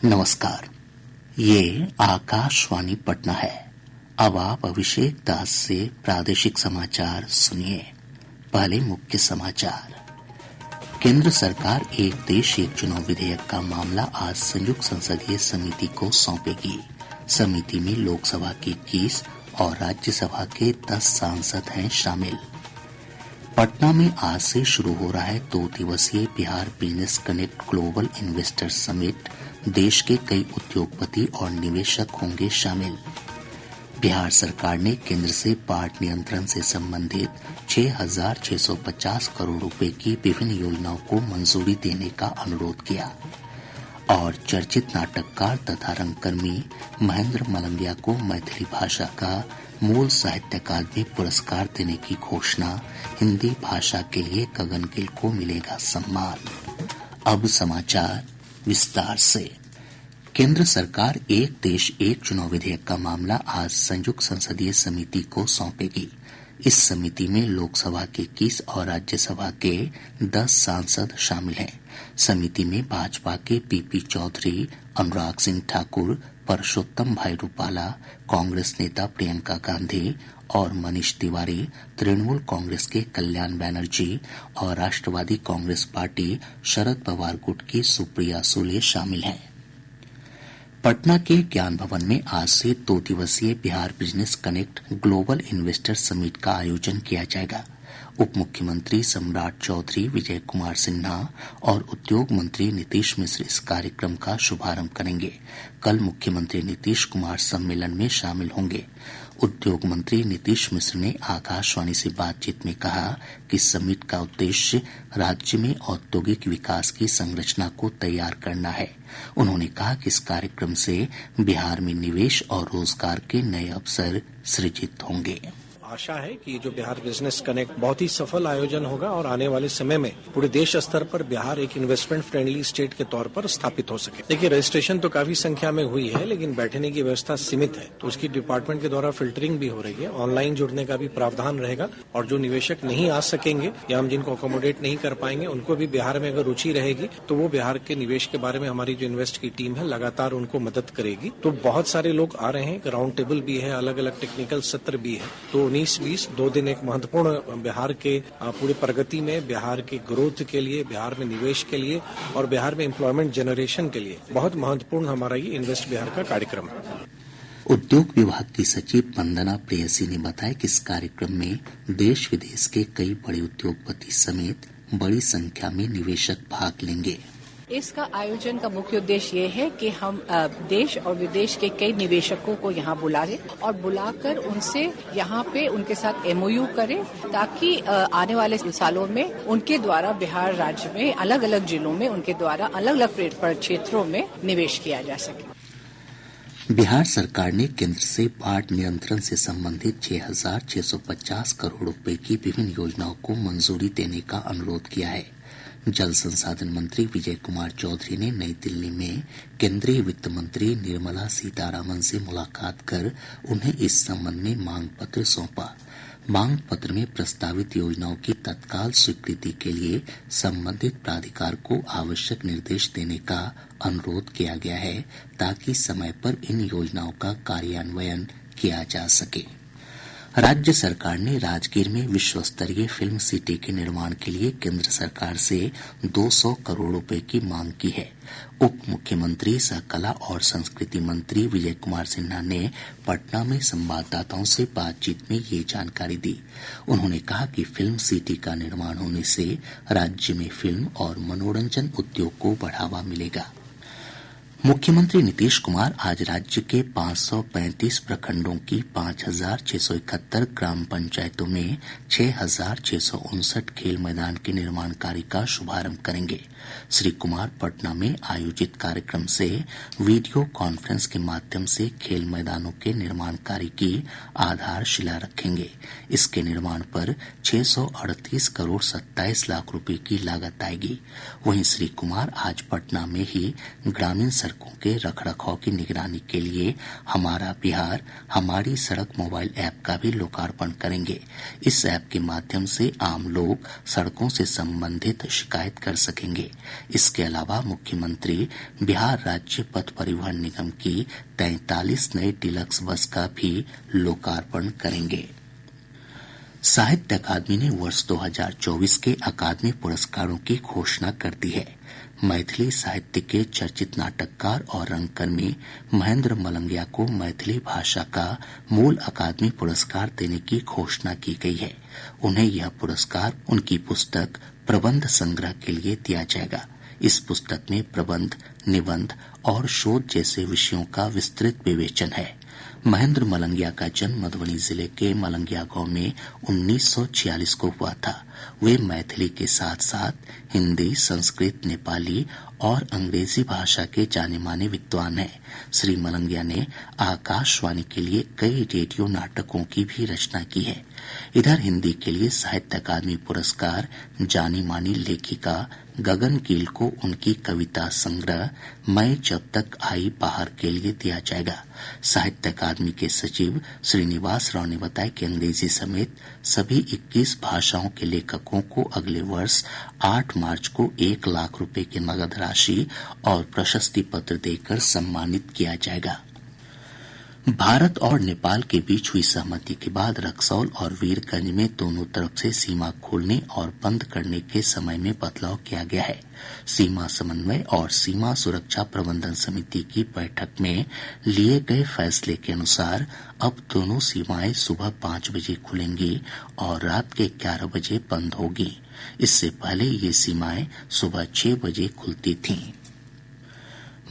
नमस्कार। ये आकाशवाणी पटना है। अब आप अभिषेक दास से प्रादेशिक समाचार सुनिए। पहले मुख्य समाचार। केंद्र सरकार एक देश एक चुनाव विधेयक का मामला आज संयुक्त संसदीय समिति को सौंपेगी। समिति में लोकसभा के 21 और राज्यसभा के 10 सांसद हैं शामिल। पटना में आज से शुरू हो रहा है 2 दिवसीय Bihar business connect global investor summit. देश के कई उद्योगपति और निवेशक होंगे शामिल। बिहार सरकार ने केंद्र से बाढ़ नियंत्रण से संबंधित 6,650 करोड़ रुपए की विभिन्न योजनाओं को मंजूरी देने का अनुरोध किया। और चर्चित नाटककार तथा रंगकर्मी महेंद्र मलंगिया को मैथिली भाषा का मूल साहित्य अकादमी पुरस्कार देने की घोषणा। हिंदी भाषा के लिए गगन गिल को मिलेगा सम्मान। अब समाचार विस्तार से। केंद्र सरकार एक देश एक चुनाव विधेयक का मामला आज संयुक्त संसदीय समिति को सौंपेगी। इस समिति में लोकसभा के 21 और राज्यसभा के 10 सांसद शामिल हैं। समिति में भाजपा के पीपी चौधरी, अनुराग सिंह ठाकुर, परसोत्तम भाई रूपाला, कांग्रेस नेता प्रियंका गांधी और मनीष तिवारी, तृणमूल कांग्रेस के कल्याण बनर्जी और राष्ट्रवादी कांग्रेस पार्टी शरद पवार गुट की सुप्रिया सुले शामिल हैं। पटना के ज्ञान भवन में आज से 2 दिवसीय Bihar business connect global investor summit का आयोजन किया जाएगा। उप मुख्यमंत्री सम्राट चौधरी, विजय कुमार सिन्हा और उद्योग मंत्री नीतीश मिश्र इस कार्यक्रम का शुभारंभ करेंगे। कल मुख्यमंत्री नीतीश कुमार सम्मेलन में शामिल होंगे। उद्योग मंत्री नीतीश मिश्र ने आकाशवाणी से बातचीत में कहा कि समिट का उद्देश्य राज्य में औद्योगिक विकास की संरचना को तैयार करना है। उन्होंने कहा कि इस कार्यक्रम से बिहार में निवेश और रोजगार के नए अवसर सृजित होंगे। आशा है कि जो बिहार बिजनेस कनेक्ट बहुत ही सफल आयोजन होगा और आने वाले समय में पूरे देश स्तर पर बिहार एक इन्वेस्टमेंट फ्रेंडली स्टेट के तौर पर स्थापित हो सके। देखिए, रजिस्ट्रेशन तो काफी संख्या में हुई है, लेकिन बैठने की व्यवस्था सीमित है, तो उसकी डिपार्टमेंट के द्वारा फिल्टरिंग भी हो रही है। ऑनलाइन जुड़ने का भी प्रावधान रहेगा और जो निवेशक नहीं आ सकेंगे या हम जिनको अकोमोडेट नहीं कर पाएंगे, उनको भी बिहार में अगर रुचि रहेगी तो वो बिहार के निवेश के बारे में हमारी जो इन्वेस्ट की टीम है लगातार उनको मदद करेगी। तो बहुत सारे लोग आ रहे हैं, राउंड टेबल भी है, अलग अलग टेक्निकल सत्र भी है। तो 19-20 2 दिन एक महत्वपूर्ण बिहार के पूरी प्रगति में, बिहार के ग्रोथ के लिए, बिहार में निवेश के लिए और बिहार में एम्प्लॉयमेंट जनरेशन के लिए बहुत महत्वपूर्ण हमारा ये इन्वेस्ट बिहार का कार्यक्रम है। उद्योग विभाग की सचिव वंदना प्रेयसी ने बताया कि इस कार्यक्रम में देश विदेश के कई बड़े उद्योगपति समेत बड़ी संख्या में निवेशक भाग लेंगे। इसका आयोजन का मुख्य उद्देश्य ये है कि हम देश और विदेश के कई निवेशकों को यहाँ बुलाएं और बुलाकर उनसे यहाँ पे उनके साथ MOU करें, ताकि आने वाले सालों में उनके द्वारा बिहार राज्य में अलग अलग जिलों में उनके द्वारा अलग अलग क्षेत्रों में निवेश किया जा सके। बिहार सरकार ने केंद्र से बाढ़ नियंत्रण से संबंधित 6,650 करोड़ रुपए की विभिन्न योजनाओं को मंजूरी देने का अनुरोध किया है। जल संसाधन मंत्री विजय कुमार चौधरी ने नई दिल्ली में केंद्रीय वित्त मंत्री निर्मला सीतारामन से मुलाकात कर उन्हें इस संबंध में मांग पत्र सौंपा। मांग पत्र में प्रस्तावित योजनाओं की तत्काल स्वीकृति के लिए संबंधित प्राधिकार को आवश्यक निर्देश देने का अनुरोध किया गया है, ताकि समय पर इन योजनाओं का कार्यान्वयन किया जा सके। राज्य सरकार ने राजगीर में विश्व स्तरीय फिल्म सिटी के निर्माण के लिए केंद्र सरकार से 200 करोड़ रुपए की मांग की है। उप मुख्यमंत्री सह कला और संस्कृति मंत्री विजय कुमार सिन्हा ने पटना में संवाददाताओं से बातचीत में ये जानकारी दी। उन्होंने कहा कि फिल्म सिटी का निर्माण होने से राज्य में फिल्म और मनोरंजन उद्योग को बढ़ावा मिलेगा। मुख्यमंत्री नीतीश कुमार आज राज्य के 535 प्रखंडों की 5,671 ग्राम पंचायतों में 6,659 खेल मैदान के निर्माण कार्य का शुभारंभ करेंगे। श्री कुमार पटना में आयोजित कार्यक्रम से वीडियो कॉन्फ्रेंस के माध्यम से खेल मैदानों के निर्माण कार्य की आधारशिला रखेंगे। इसके निर्माण पर 638 करोड़ 27 लाख रुपए की लागत आएगी। वहीं श्री कुमार आज पटना में ही ग्रामीण सड़कों के रखरखाव की निगरानी के लिए हमारा बिहार हमारी सड़क मोबाइल ऐप का भी लोकार्पण करेंगे। इस ऐप के माध्यम से आम लोग सड़कों से संबंधित शिकायत कर सकेंगे। इसके अलावा मुख्यमंत्री बिहार राज्य पथ परिवहन निगम की 43 नई डीलक्स बस का भी लोकार्पण करेंगे। साहित्य अकादमी ने वर्ष 2024 के अकादमी पुरस्कारों की घोषणा कर दी है। मैथिली साहित्य के चर्चित नाटककार और रंगकर्मी महेंद्र मलंगिया को मैथिली भाषा का मूल अकादमी पुरस्कार देने की घोषणा की गई है। उन्हें यह पुरस्कार उनकी पुस्तक प्रबंध संग्रह के लिए दिया जाएगा। इस पुस्तक में प्रबंध, निबंध और शोध जैसे विषयों का विस्तृत विवेचन है। महेंद्र मलंगिया का जन्म मधुबनी जिले के मलंगिया गांव में 1946 को हुआ था। वे मैथिली के साथ साथ हिंदी, संस्कृत, नेपाली और अंग्रेजी भाषा के जाने माने विद्वान हैं। श्री मलंगिया ने आकाशवाणी के लिए कई रेडियो नाटकों की भी रचना की है। इधर हिंदी के लिए साहित्य अकादमी पुरस्कार जानी मानी लेखिका गगन गिल को उनकी कविता संग्रह मैं जब तक आई बाहर के लिए दिया जाएगा। साहित्य अकादमी के सचिव श्रीनिवास राव ने बताया कि अंग्रेजी समेत सभी 21 भाषाओं के लेखकों को अगले वर्ष 8 मार्च को 1 लाख रुपए की नगद राशि और प्रशस्ति पत्र देकर सम्मानित किया जाएगा। भारत और नेपाल के बीच हुई सहमति के बाद रक्सौल और वीरगंज में दोनों तरफ से सीमा खोलने और बंद करने के समय में बदलाव किया गया है। सीमा समन्वय और सीमा सुरक्षा प्रबंधन समिति की बैठक में लिए गए फैसले के अनुसार अब दोनों सीमाएं सुबह 5 बजे खुलेंगी और रात के 11 बजे बंद होगी। इससे पहले ये सीमाएं सुबह 6 बजे खुलती थीं।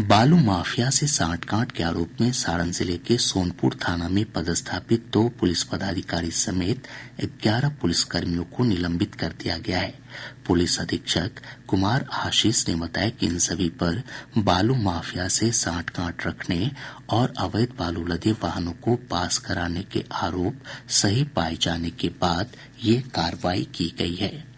बालू माफिया से सांठगांठ के आरोप में सारण जिले के सोनपुर थाना में पदस्थापित 2 पुलिस पदाधिकारी समेत 11 पुलिसकर्मियों को निलंबित कर दिया गया है। पुलिस अधीक्षक कुमार आशीष ने बताया कि इन सभी पर बालू माफिया से सांठगांठ रखने और अवैध बालू लदे वाहनों को पास कराने के आरोप सही पाए जाने के बाद ये कार्रवाई की गई है।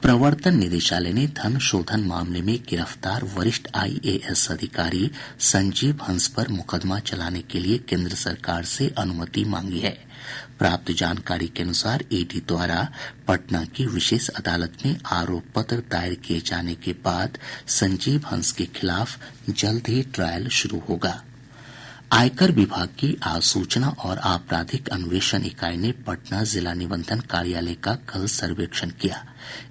प्रवर्तन निदेशालय ने धन शोधन मामले में गिरफ्तार वरिष्ठ IAS अधिकारी संजीव हंस पर मुकदमा चलाने के लिए केंद्र सरकार से अनुमति मांगी है। प्राप्त जानकारी के अनुसार ईडी द्वारा पटना की विशेष अदालत में आरोप पत्र दायर किए जाने के बाद संजीव हंस के खिलाफ जल्द ही ट्रायल शुरू होगा। आयकर विभाग की आसूचना और आपराधिक अन्वेषण इकाई ने पटना जिला निबंधन कार्यालय का कल सर्वेक्षण किया।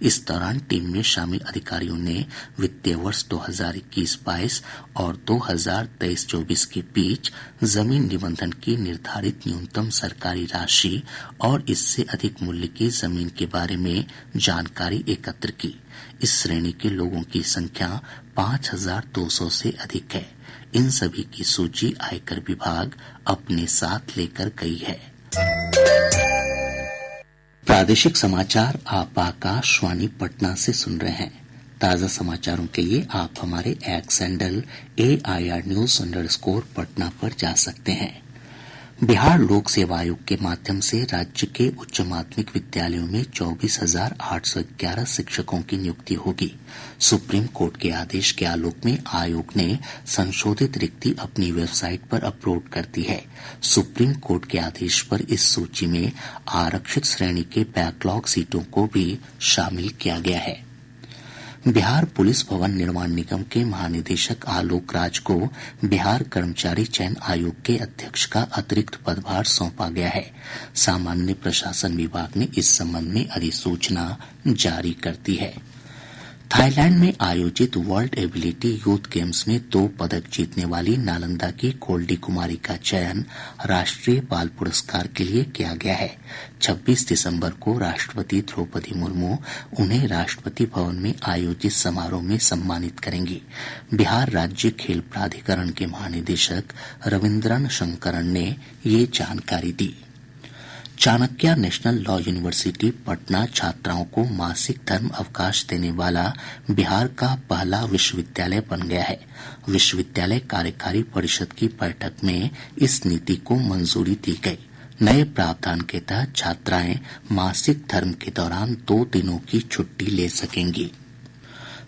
इस दौरान टीम में शामिल अधिकारियों ने वित्तीय वर्ष 2021-22 और 2023-24 के बीच जमीन निबंधन की निर्धारित न्यूनतम सरकारी राशि और इससे अधिक मूल्य की जमीन के बारे में जानकारी एकत्र की। इस श्रेणी के लोगों की संख्या 5200 से अधिक है। इन सभी की सूची आयकर विभाग अपने साथ लेकर गई है। प्रादेशिक समाचार आप आकाशवाणी पटना से सुन रहे हैं। ताजा समाचारों के लिए आप हमारे x handle AIR News_ Patna पर जा सकते हैं। बिहार लोक सेवा आयोग के माध्यम से राज्य के उच्च माध्यमिक विद्यालयों में 24,811 शिक्षकों की नियुक्ति होगी। सुप्रीम कोर्ट के आदेश के आलोक में आयोग ने संशोधित रिक्ति अपनी वेबसाइट पर अपलोड कर दी है। सुप्रीम कोर्ट के आदेश पर इस सूची में आरक्षित श्रेणी के बैकलॉग सीटों को भी शामिल किया गया है। बिहार पुलिस भवन निर्माण निगम के महानिदेशक आलोक राज को बिहार कर्मचारी चयन आयोग के अध्यक्ष का अतिरिक्त पदभार सौंपा गया है। सामान्य प्रशासन विभाग ने इस संबंध में अधिसूचना जारी कर दी है। थाईलैंड में आयोजित वर्ल्ड एबिलिटी यूथ गेम्स में 2 पदक जीतने वाली नालंदा की गोल्डी कुमारी का चयन राष्ट्रीय बाल पुरस्कार के लिए किया गया है। 26 दिसंबर को राष्ट्रपति द्रौपदी मुर्मू उन्हें राष्ट्रपति भवन में आयोजित समारोह में सम्मानित करेंगी। बिहार राज्य खेल प्राधिकरण के महानिदेशक रविन्द्रन शंकरन ने ये जानकारी दी। Chanakya national law university Patna छात्राओं को मासिक धर्म अवकाश देने वाला बिहार का पहला विश्वविद्यालय बन गया है। विश्वविद्यालय कार्यकारी परिषद की बैठक में इस नीति को मंजूरी दी गई। नए प्रावधान के तहत छात्राएं मासिक धर्म के दौरान 2 दिनों की छुट्टी ले सकेंगी।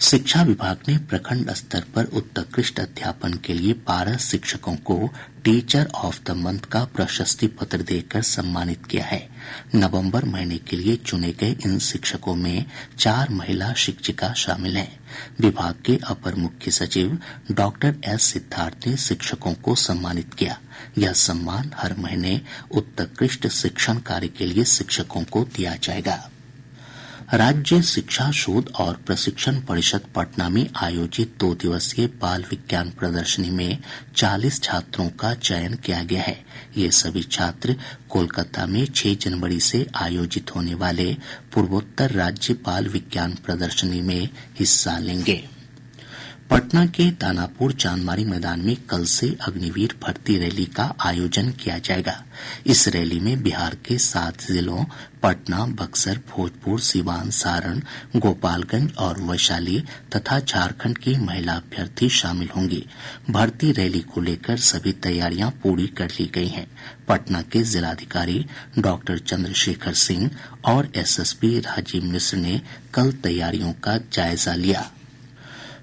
शिक्षा विभाग ने प्रखंड स्तर पर उत्कृष्ट अध्यापन के लिए 12 शिक्षकों को टीचर ऑफ द मंथ का प्रशस्ति पत्र देकर सम्मानित किया है। नवंबर महीने के लिए चुने गए इन शिक्षकों में 4 महिला शिक्षिका शामिल हैं। विभाग के अपर मुख्य सचिव डॉक्टर एस सिद्धार्थ ने शिक्षकों को सम्मानित किया। यह सम्मान हर महीने उत्कृष्ट शिक्षण कार्य के लिए शिक्षकों को दिया जाएगा। राज्य शिक्षा शोध और प्रशिक्षण परिषद पटना में आयोजित 2 दिवसीय बाल विज्ञान प्रदर्शनी में 40 छात्रों का चयन किया गया है। ये सभी छात्र कोलकाता में 6 जनवरी से आयोजित होने वाले पूर्वोत्तर राज्य बाल विज्ञान प्रदर्शनी में हिस्सा लेंगे। पटना के दानापुर चांदमारी मैदान में कल से अग्निवीर भर्ती रैली का आयोजन किया जाएगा। इस रैली में बिहार के 7 जिलों पटना, बक्सर, भोजपुर, सिवान, सारण, गोपालगंज और वैशाली तथा झारखंड की महिला अभ्यर्थी शामिल होंगी। भर्ती रैली को लेकर सभी तैयारियां पूरी कर ली गई हैं। पटना के जिलाधिकारी डॉक्टर चंद्रशेखर सिंह और एसएसपी राजीव मिश्र ने कल तैयारियों का जायजा लिया।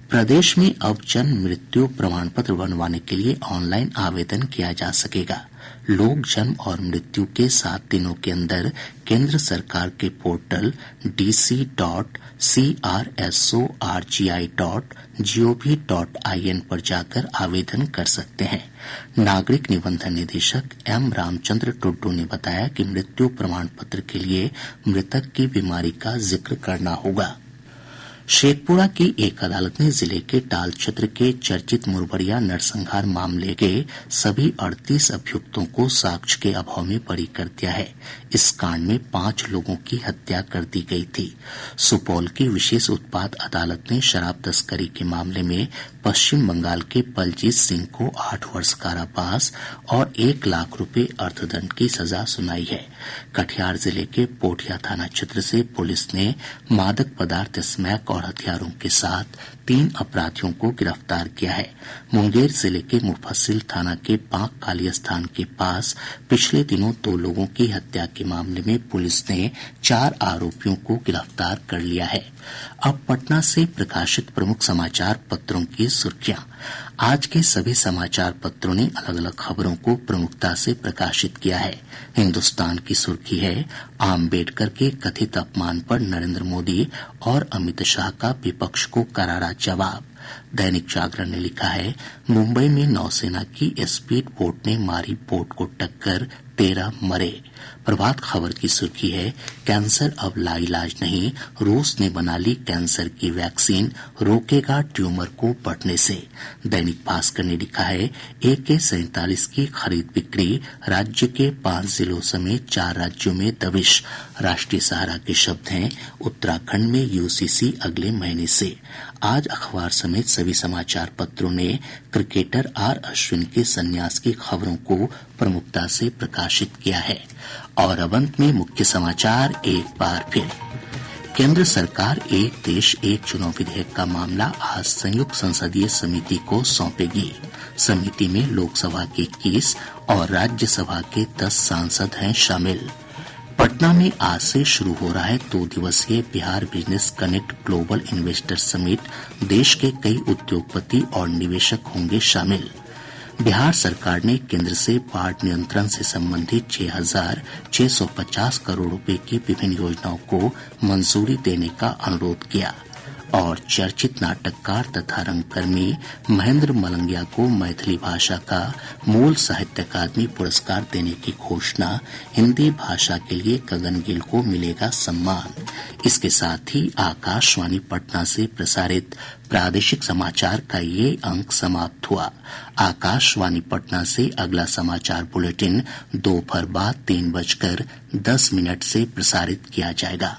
प्रदेश में अब जन्म मृत्यु प्रमाण पत्र बनवाने के लिए ऑनलाइन आवेदन किया जा सकेगा। लोग जन्म और मृत्यु के 7 दिनों के अंदर केंद्र सरकार के पोर्टल dc.crsorgi.gov.in पर जाकर आवेदन कर सकते हैं। नागरिक निबंधन निदेशक एम रामचंद्र टुड्डू ने बताया कि मृत्यु प्रमाण पत्र के लिए मृतक की बीमारी का जिक्र करना होगा। शेखपुरा की एक अदालत ने जिले के टाल क्षेत्र के चर्चित मुरबरिया नरसंहार मामले के सभी 38 अभियुक्तों को साक्ष्य के अभाव में बरी कर दिया है। इस कांड में 5 लोगों की हत्या कर दी गई थी। सुपौल की विशेष उत्पाद अदालत ने शराब तस्करी के मामले में पश्चिम बंगाल के बलजीत सिंह को 8 वर्ष कारावास और 1 लाख रुपए अर्थदंड की सजा सुनाई है। कटिहार जिले के पोठिया थाना क्षेत्र से पुलिस ने मादक पदार्थ स्मैक और हथियारों के साथ 3 अपराधियों को गिरफ्तार किया है। मुंगेर जिले के मुफस्सिल थाना के पांक काली स्थान के पास पिछले दिनों 2 लोगों की हत्या के मामले में पुलिस ने 4 आरोपियों को गिरफ्तार कर लिया है। अब पटना से प्रकाशित प्रमुख समाचार पत्रों की सुर्खियां। आज के सभी समाचार पत्रों ने अलग अलग खबरों को प्रमुखता से प्रकाशित किया है। हिन्दुस्तान की सुर्खी है, आम्बेडकर के कथित अपमान पर नरेंद्र मोदी और अमित शाह का विपक्ष को करारा जवाब। दैनिक जागरण ने लिखा है, मुंबई में नौसेना की स्पीड बोट ने मारी बोट को टक्कर, 13 मरे। प्रभात खबर की सुर्खी है, कैंसर अब लाइलाज नहीं, रूस ने बना ली कैंसर की वैक्सीन, रोकेगा ट्यूमर को बढ़ने से। दैनिक भास्कर ने लिखा है, AK-47 की खरीद बिक्री, राज्य के 5 जिलों समेत 4 राज्यों में दबिश। राष्ट्रीय सहारा के शब्द हैं, उत्तराखंड में UCC अगले महीने से। आज अखबार समेत सभी समाचार पत्रों ने क्रिकेटर आर अश्विन के संन्यास की खबरों को प्रमुखता से प्रकाशित किया है। और अब अंत में मुख्य समाचार एक बार फिर। केंद्र सरकार एक देश एक चुनाव विधेयक का मामला आज संयुक्त संसदीय समिति को सौंपेगी। समिति में लोकसभा के 21 और राज्यसभा के 10 सांसद हैं शामिल। पटना में आज से शुरू हो रहा है 2 दिवसीय Bihar business connect global investor summit. देश के कई उद्योगपति और निवेशक होंगे शामिल। बिहार सरकार ने केंद्र से बाढ़ नियंत्रण से संबंधित 6,650 करोड़ रुपए की विभिन्न योजनाओं को मंजूरी देने का अनुरोध किया। और चर्चित नाटककार तथा रंगकर्मी महेंद्र मलंगिया को मैथिली भाषा का मूल साहित्य अकादमी पुरस्कार देने की घोषणा। हिंदी भाषा के लिए गगन गिल को मिलेगा सम्मान। इसके साथ ही आकाशवाणी पटना से प्रसारित प्रादेशिक समाचार का ये अंक समाप्त हुआ। आकाशवाणी पटना से अगला समाचार बुलेटिन दोपहर बाद 3:10 से प्रसारित किया जाएगा।